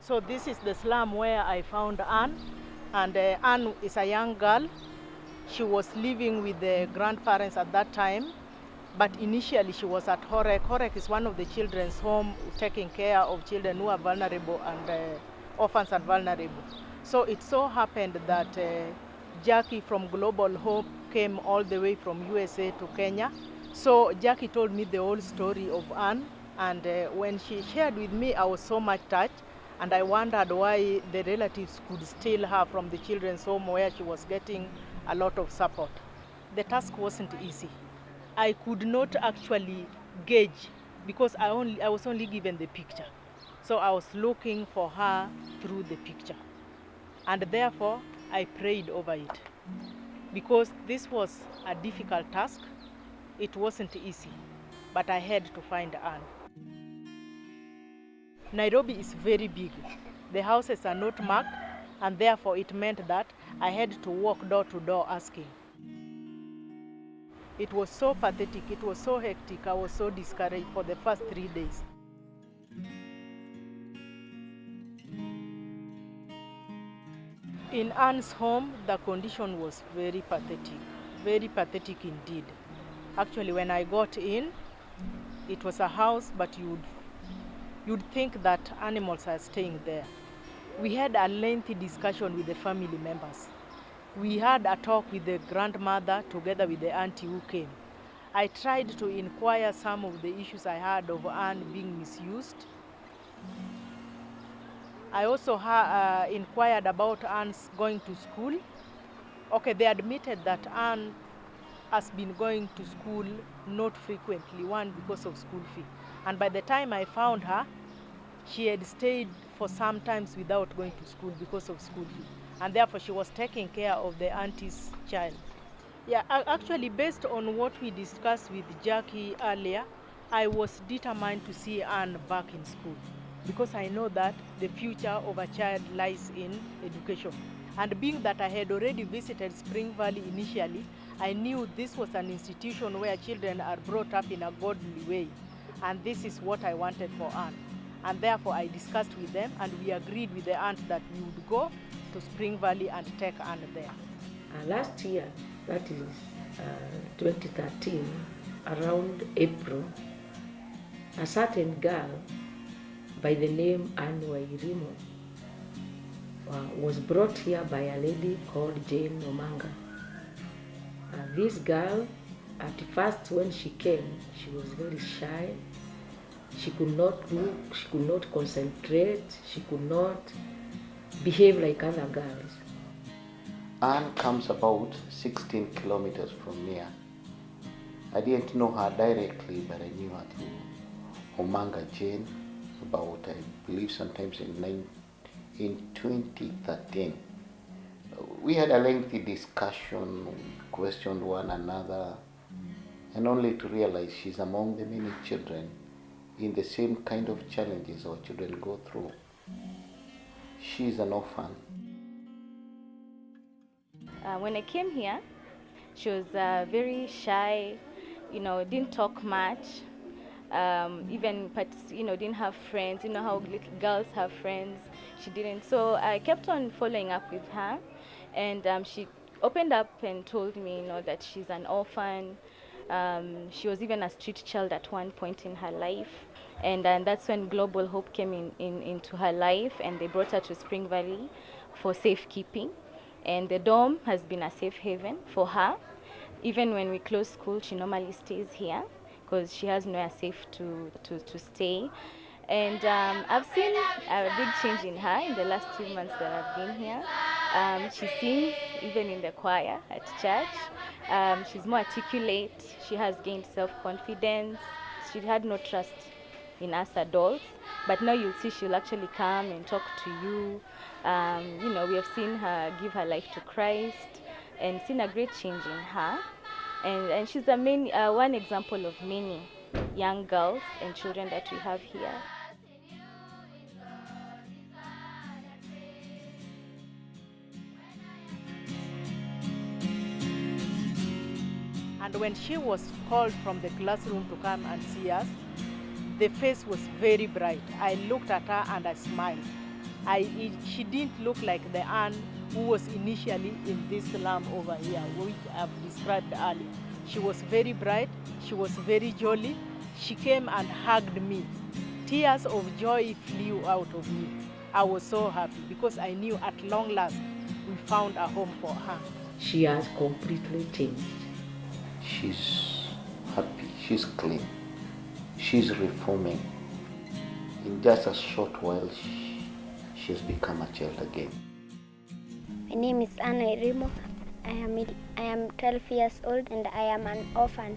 So this is the slum where I found Anne, and Anne is a young girl. She was living with the grandparents at that time, but initially she was at Horek. Horek is one of the children's home taking care of children who are vulnerable and orphans and vulnerable. So it so happened that Jackie from Global Hope came all the way from USA to Kenya. So Jackie told me the whole story of Anne, and when she shared with me, I was so much touched. And I wondered why the relatives could steal her from the children's home where she was getting a lot of support. The task wasn't easy. I could not actually gauge because I was only given the picture. So I was looking for her through the picture. And therefore, I prayed over it. Because this was a difficult task, it wasn't easy, but I had to find Anne. Nairobi is very big. The houses are not marked, and therefore it meant that I had to walk door to door asking. It was so pathetic, it was so hectic, I was so discouraged for the first 3 days. In Anne's home, the condition was very pathetic indeed. Actually, when I got in, it was a house, but you'd think that animals are staying there. We had a lengthy discussion with the family members. We had a talk with the grandmother together with the auntie who came. I tried to inquire some of the issues I had of Anne being misused. I also inquired about Anne's going to school. Okay, they admitted that Anne has been going to school not frequently, one because of school fee. And by the time I found her, she had stayed for some times without going to school because of school fee. And therefore she was taking care of the auntie's child. Yeah, actually based on what we discussed with Jackie earlier, I was determined to see Anne back in school because I know that the future of a child lies in education. And being that I had already visited Spring Valley initially, I knew this was an institution where children are brought up in a godly way. And this is what I wanted for Anne. And therefore I discussed with them and we agreed with the aunt that we would go to Spring Valley and take Anne there. Last year, that is 2013, around April, a certain girl by the name Anne Wairimo was brought here by a lady called Jane Omanga. This girl, at first when she came, she was very shy. She could not look, she could not concentrate, she could not behave like other girls. Anne comes about 16 kilometers from here. I didn't know her directly, but I knew her through Omanga Jane, about, I believe, sometimes in 2013. We had a lengthy discussion, questioned one another, and only to realize she's among the many children in the same kind of challenges our children go through. She's an orphan. When I came here, she was very shy, didn't talk much, didn't have friends. You know how little girls have friends. She didn't. So I kept on following up with her, and she opened up and told me, that she's an orphan. She was even a street child at one point in her life. And that's when Global Hope came into her life, and they brought her to Spring Valley for safekeeping. And the dorm has been a safe haven for her. Even when we close school, she normally stays here because she has nowhere safe to stay. And I've seen a big change in her in the last 2 months that I've been here. She sings even in the choir at church. She's more articulate. She has gained self-confidence. She had no trust in us adults. But now you'll see she'll actually come and talk to you. You know, we have seen her give her life to Christ and seen a great change in her. And she's the main, one example of many young girls and children that we have here. And when she was called from the classroom to come and see us, the face was very bright. I looked at her and I smiled. She didn't look like the Anne who was initially in this slum over here, which I've described earlier. She was very bright, she was very jolly. She came and hugged me. Tears of joy flew out of me. I was so happy because I knew at long last we found a home for her. She has completely changed. She's happy, she's clean, she's reforming. In just a short while, she has become a child again. My name is Anna Irimo. I am 12 years old and I am an orphan.